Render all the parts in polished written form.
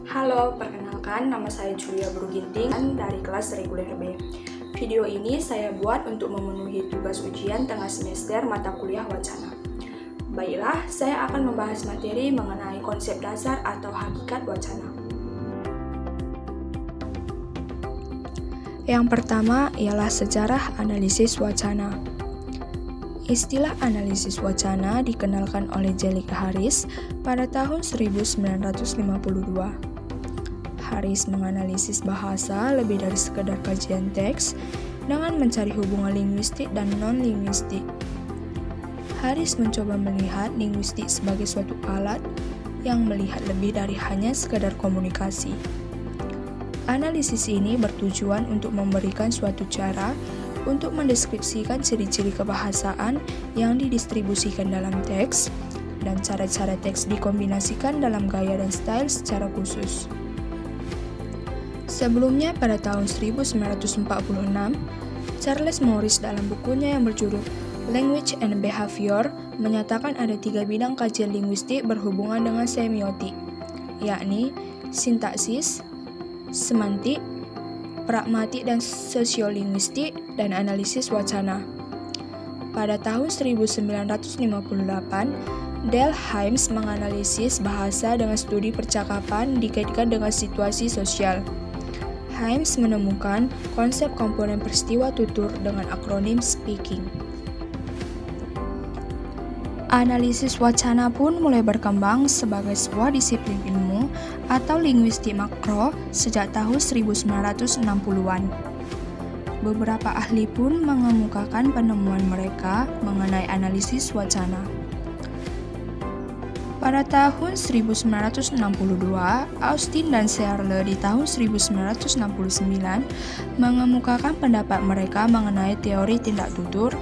Halo, perkenalkan nama saya Julia Bruginting dari kelas reguler B. Video ini saya buat untuk memenuhi tugas ujian tengah semester mata kuliah wacana. Baiklah, saya akan membahas materi mengenai konsep dasar atau hakikat wacana. Yang pertama ialah sejarah analisis wacana. Istilah analisis wacana dikenalkan oleh Jellic Harris pada tahun 1952. Harris menganalisis bahasa lebih dari sekedar kajian teks dengan mencari hubungan linguistik dan non-linguistik. Harris mencoba melihat linguistik sebagai suatu alat yang melihat lebih dari hanya sekedar komunikasi. Analisis ini bertujuan untuk memberikan suatu cara untuk mendeskripsikan ciri-ciri kebahasaan yang didistribusikan dalam teks dan cara-cara teks dikombinasikan dalam gaya dan style secara khusus. Sebelumnya pada tahun 1946, Charles Morris dalam bukunya yang berjudul Language and Behavior menyatakan ada 3 bidang kajian linguistik berhubungan dengan semiotik, yakni sintaksis, semantik, pragmatik dan sosiolinguistik, dan analisis wacana. Pada tahun 1958, Del Hymes menganalisis bahasa dengan studi percakapan dikaitkan dengan situasi sosial. Hymes menemukan konsep komponen peristiwa tutur dengan akronim SPEAKING. Analisis wacana pun mulai berkembang sebagai sebuah disiplin ilmu atau linguistik makro sejak tahun 1960-an. Beberapa ahli pun mengemukakan penemuan mereka mengenai analisis wacana. Pada tahun 1962, Austin dan Searle di tahun 1969 mengemukakan pendapat mereka mengenai teori tindak tutur,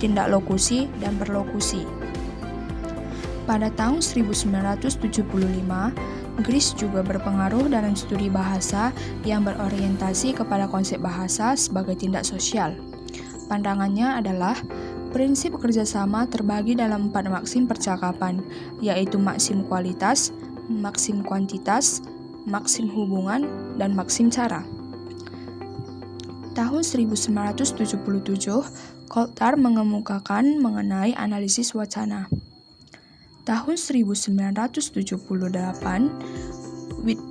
tindak lokusi, dan berlokusi. Pada tahun 1975, Grice juga berpengaruh dalam studi bahasa yang berorientasi kepada konsep bahasa sebagai tindak sosial. Pandangannya adalah prinsip kerjasama terbagi dalam 4 maksim percakapan, yaitu maksim kualitas, maksim kuantitas, maksim hubungan, dan maksim cara. Tahun 1977, Coulthard mengemukakan mengenai analisis wacana. Tahun 1978,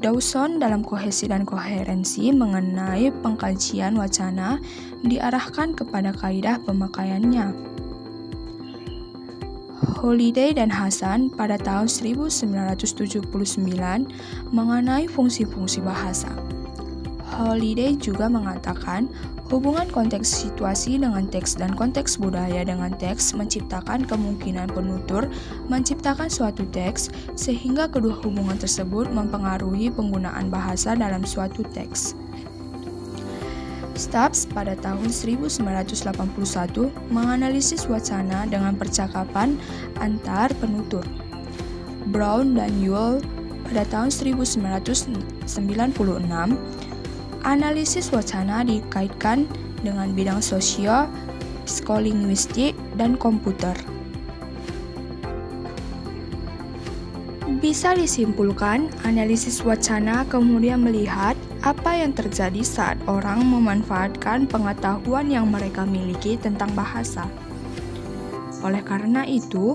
Dawson dalam kohesi dan koherensi mengenai pengkajian wacana diarahkan kepada kaidah pemakaiannya. Holliday dan Hasan pada tahun 1979 mengenai fungsi-fungsi bahasa. Holliday juga mengatakan hubungan konteks situasi dengan teks dan konteks budaya dengan teks menciptakan kemungkinan penutur menciptakan suatu teks sehingga kedua hubungan tersebut mempengaruhi penggunaan bahasa dalam suatu teks. Stubbs pada tahun 1981 menganalisis wacana dengan percakapan antar penutur. Brown dan Ewell pada tahun 1996, analisis wacana dikaitkan dengan bidang sosio, psikolinguistik, dan komputer. Bisa disimpulkan, analisis wacana kemudian melihat apa yang terjadi saat orang memanfaatkan pengetahuan yang mereka miliki tentang bahasa. Oleh karena itu,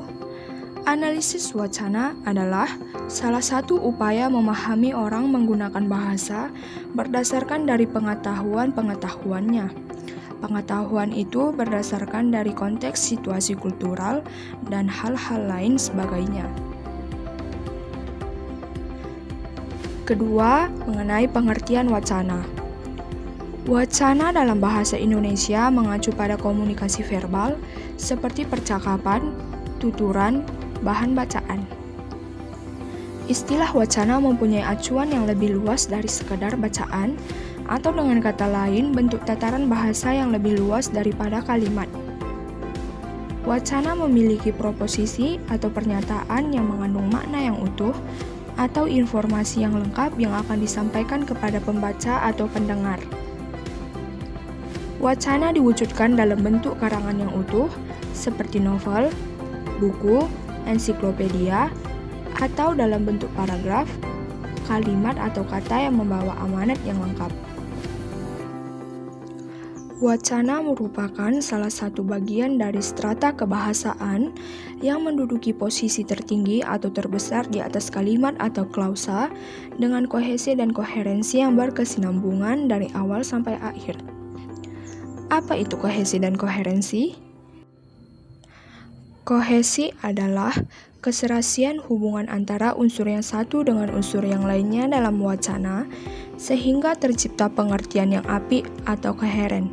analisis wacana adalah salah satu upaya memahami orang menggunakan bahasa berdasarkan dari pengetahuan-pengetahuannya. Pengetahuan itu berdasarkan dari konteks situasi kultural dan hal-hal lain sebagainya. Kedua, mengenai pengertian wacana. Wacana dalam bahasa Indonesia mengacu pada komunikasi verbal seperti percakapan, tuturan, bahan bacaan. Istilah wacana mempunyai acuan yang lebih luas dari sekadar bacaan, atau dengan kata lain, bentuk tataran bahasa yang lebih luas daripada kalimat. Wacana memiliki proposisi atau pernyataan yang mengandung makna yang utuh, atau informasi yang lengkap yang akan disampaikan kepada pembaca atau pendengar. Wacana diwujudkan dalam bentuk karangan yang utuh, seperti novel, buku, ensiklopedia, atau dalam bentuk paragraf, kalimat atau kata yang membawa amanat yang lengkap. Wacana merupakan salah satu bagian dari strata kebahasaan yang menduduki posisi tertinggi atau terbesar di atas kalimat atau klausa dengan kohesi dan koherensi yang berkesinambungan dari awal sampai akhir. Apa itu kohesi dan koherensi? Kohesi adalah keserasian hubungan antara unsur yang satu dengan unsur yang lainnya dalam wacana sehingga tercipta pengertian yang apik atau koheren.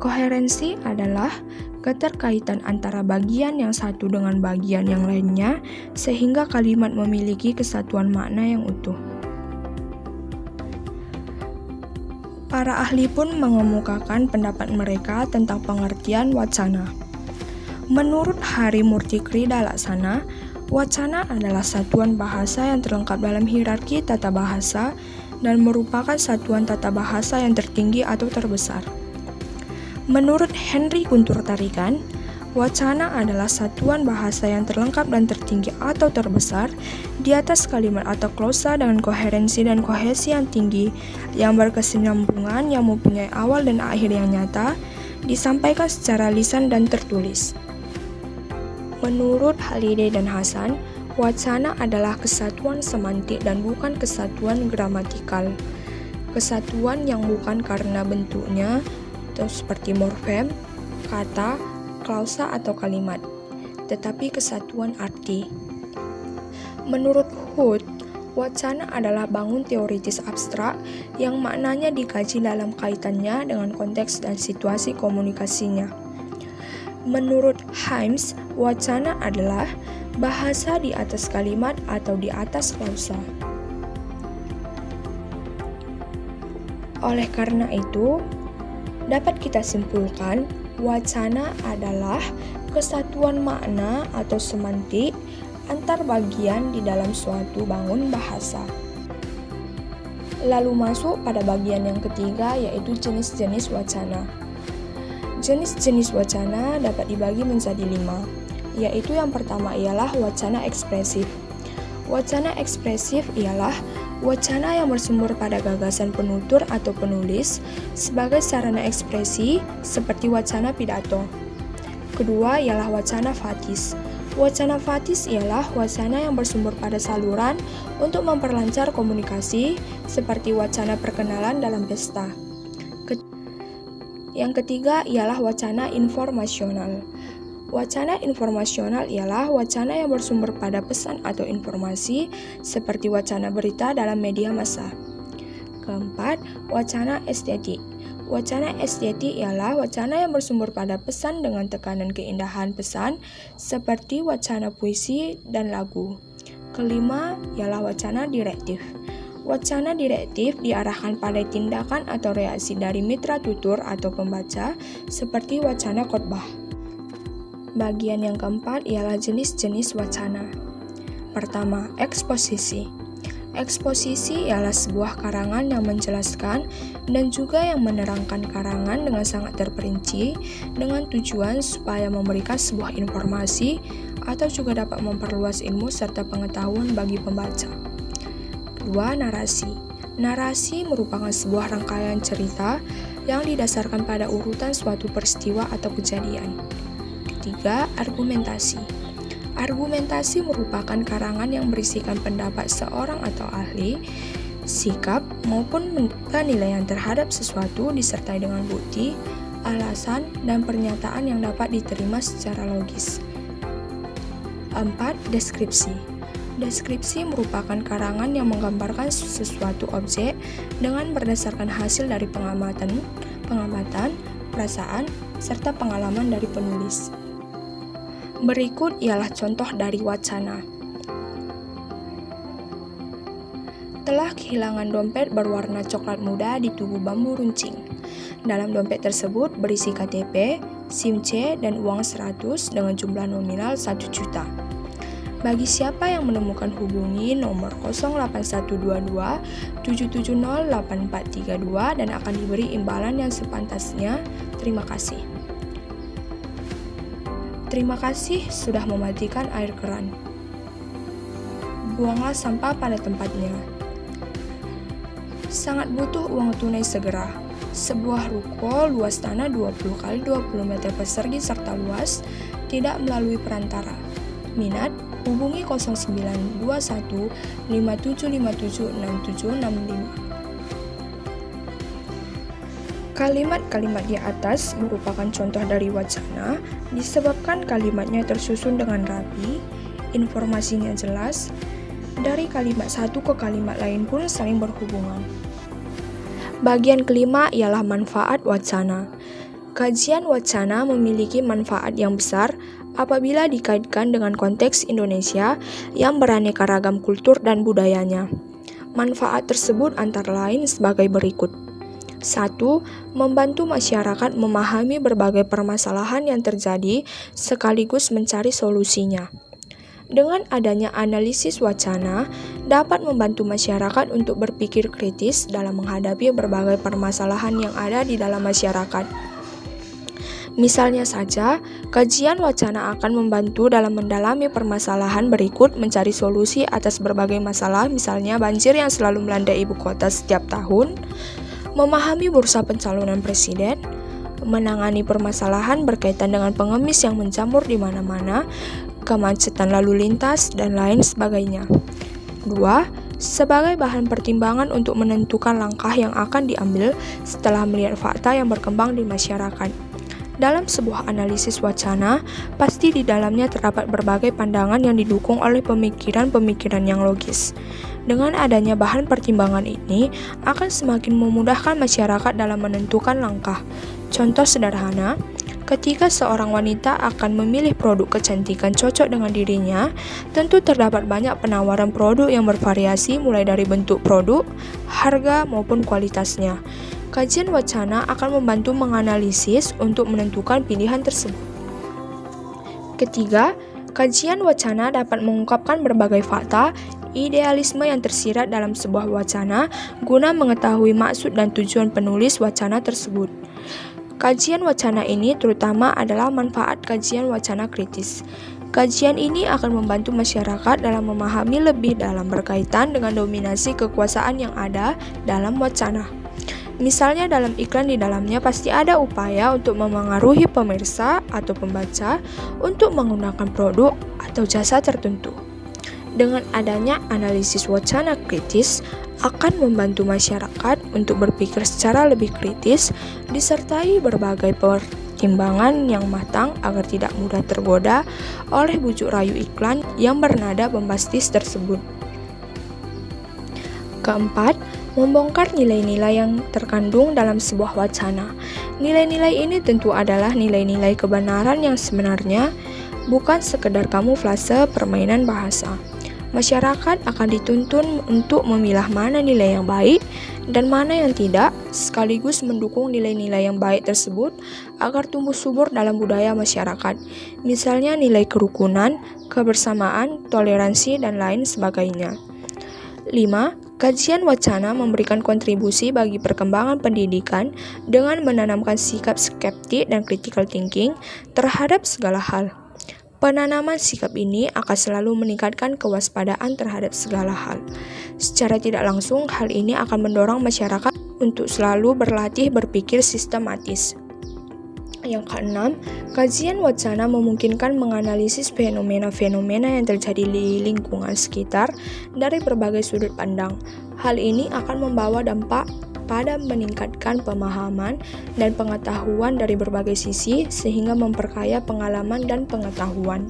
Koherensi adalah keterkaitan antara bagian yang satu dengan bagian yang lainnya sehingga kalimat memiliki kesatuan makna yang utuh. Para ahli pun mengemukakan pendapat mereka tentang pengertian wacana. Menurut Hari Murtikri Dalaksana, wacana adalah satuan bahasa yang terlengkap dalam hierarki tata bahasa dan merupakan satuan tata bahasa yang tertinggi atau terbesar. Menurut Henry Guntur Tarigan, wacana adalah satuan bahasa yang terlengkap dan tertinggi atau terbesar di atas kalimat atau klausa dengan koherensi dan kohesi yang tinggi, yang berkesinambungan, yang mempunyai awal dan akhir yang nyata, disampaikan secara lisan dan tertulis. Menurut Halliday dan Hasan, wacana adalah kesatuan semantik dan bukan kesatuan gramatikal. Kesatuan yang bukan karena bentuknya, atau seperti morfem, kata, klausa atau kalimat, tetapi kesatuan arti. Menurut Hood, wacana adalah bangun teoritis abstrak yang maknanya dikaji dalam kaitannya dengan konteks dan situasi komunikasinya. Menurut Himes, wacana adalah bahasa di atas kalimat atau di atas klausa. Oleh karena itu, dapat kita simpulkan, wacana adalah kesatuan makna atau semantik antar bagian di dalam suatu bangun bahasa. Lalu masuk pada bagian yang ketiga, yaitu jenis-jenis wacana. Jenis-jenis wacana dapat dibagi menjadi 5, yaitu yang pertama ialah wacana ekspresif. Wacana ekspresif ialah wacana yang bersumber pada gagasan penutur atau penulis sebagai sarana ekspresi seperti wacana pidato. Kedua ialah wacana fatis. Wacana fatis ialah wacana yang bersumber pada saluran untuk memperlancar komunikasi seperti wacana perkenalan dalam pesta. Yang ketiga ialah wacana informasional. Wacana informasional ialah wacana yang bersumber pada pesan atau informasi seperti wacana berita dalam media massa. Keempat, wacana estetik. Wacana estetik ialah wacana yang bersumber pada pesan dengan tekanan keindahan pesan seperti wacana puisi dan lagu. Kelima ialah wacana direktif. Wacana direktif diarahkan pada tindakan atau reaksi dari mitra tutur atau pembaca seperti wacana khotbah. Bagian yang keempat ialah jenis-jenis wacana. Pertama, eksposisi. Eksposisi ialah sebuah karangan yang menjelaskan dan juga yang menerangkan karangan dengan sangat terperinci dengan tujuan supaya memberikan sebuah informasi atau juga dapat memperluas ilmu serta pengetahuan bagi pembaca. Kedua, narasi. Narasi merupakan sebuah rangkaian cerita yang didasarkan pada urutan suatu peristiwa atau kejadian. Ketiga, argumentasi. Argumentasi merupakan karangan yang berisikan pendapat seorang atau ahli, sikap, maupun penilaian terhadap sesuatu disertai dengan bukti, alasan, dan pernyataan yang dapat diterima secara logis. 4. Deskripsi. Deskripsi merupakan karangan yang menggambarkan sesuatu objek dengan berdasarkan hasil dari pengamatan, perasaan, serta pengalaman dari penulis. Berikut ialah contoh dari wacana. Telah kehilangan dompet berwarna coklat muda di tubuh bambu runcing. Dalam dompet tersebut berisi KTP, SIM C, dan uang 100 dengan jumlah nominal 1 juta. Bagi siapa yang menemukan, hubungi nomor 08122 770 8432 dan akan diberi imbalan yang sepantasnya. Terima kasih. Terima kasih sudah mematikan air keran. buanglah sampah pada tempatnya. Sangat butuh uang tunai segera. Sebuah ruko luas tanah 20 x 20 meter persegi serta luas, tidak melalui perantara. Minat, hubungi 0921 5757 6765. Kalimat-kalimat di atas merupakan contoh dari wacana, disebabkan kalimatnya tersusun dengan rapi, informasinya jelas, dari kalimat satu ke kalimat lain pun saling berhubungan. Bagian kelima ialah manfaat wacana. Kajian wacana memiliki manfaat yang besar apabila dikaitkan dengan konteks Indonesia yang beraneka ragam kultur dan budayanya. Manfaat tersebut antara lain sebagai berikut. 1. Membantu masyarakat memahami berbagai permasalahan yang terjadi sekaligus mencari solusinya. Dengan adanya analisis wacana, dapat membantu masyarakat untuk berpikir kritis dalam menghadapi berbagai permasalahan yang ada di dalam masyarakat. Misalnya saja, kajian wacana akan membantu dalam mendalami permasalahan berikut mencari solusi atas berbagai masalah, misalnya banjir yang selalu melanda ibu kota setiap tahun, memahami bursa pencalonan presiden, menangani permasalahan berkaitan dengan pengemis yang menjamur di mana-mana, kemacetan lalu lintas, dan lain sebagainya. 2. Sebagai bahan pertimbangan untuk menentukan langkah yang akan diambil setelah melihat fakta yang berkembang di masyarakat. Dalam sebuah analisis wacana, pasti di dalamnya terdapat berbagai pandangan yang didukung oleh pemikiran-pemikiran yang logis. Dengan adanya bahan pertimbangan ini, akan semakin memudahkan masyarakat dalam menentukan langkah. Contoh sederhana, ketika seorang wanita akan memilih produk kecantikan cocok dengan dirinya, tentu terdapat banyak penawaran produk yang bervariasi mulai dari bentuk produk, harga, maupun kualitasnya. Kajian wacana akan membantu menganalisis untuk menentukan pilihan tersebut. Ketiga, kajian wacana dapat mengungkapkan berbagai fakta, idealisme yang tersirat dalam sebuah wacana guna mengetahui maksud dan tujuan penulis wacana tersebut. Kajian wacana ini terutama adalah manfaat kajian wacana kritis. Kajian ini akan membantu masyarakat dalam memahami lebih dalam berkaitan dengan dominasi kekuasaan yang ada dalam wacana. Misalnya dalam iklan di dalamnya pasti ada upaya untuk memengaruhi pemirsa atau pembaca untuk menggunakan produk atau jasa tertentu. Dengan adanya analisis wacana kritis akan membantu masyarakat untuk berpikir secara lebih kritis disertai berbagai pertimbangan yang matang agar tidak mudah tergoda oleh bujuk rayu iklan yang bernada bombastis tersebut. Keempat, membongkar nilai-nilai yang terkandung dalam sebuah wacana. Nilai-nilai ini tentu adalah nilai-nilai kebenaran yang sebenarnya, bukan sekedar kamuflase permainan bahasa. Masyarakat akan dituntun untuk memilah mana nilai yang baik dan mana yang tidak, sekaligus mendukung nilai-nilai yang baik tersebut agar tumbuh subur dalam budaya masyarakat. Misalnya nilai kerukunan, kebersamaan, toleransi, dan lain sebagainya. 5. Kajian wacana memberikan kontribusi bagi perkembangan pendidikan dengan menanamkan sikap skeptik dan critical thinking terhadap segala hal. Penanaman sikap ini akan selalu meningkatkan kewaspadaan terhadap segala hal. Secara tidak langsung, hal ini akan mendorong masyarakat untuk selalu berlatih berpikir sistematis. Yang keenam, kajian wacana memungkinkan menganalisis fenomena-fenomena yang terjadi di lingkungan sekitar dari berbagai sudut pandang. Hal ini akan membawa dampak pada meningkatkan pemahaman dan pengetahuan dari berbagai sisi sehingga memperkaya pengalaman dan pengetahuan.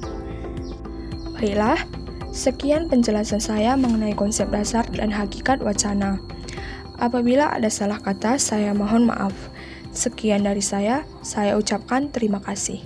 Baiklah, sekian penjelasan saya mengenai konsep dasar dan hakikat wacana. Apabila ada salah kata, saya mohon maaf. Sekian dari saya ucapkan terima kasih.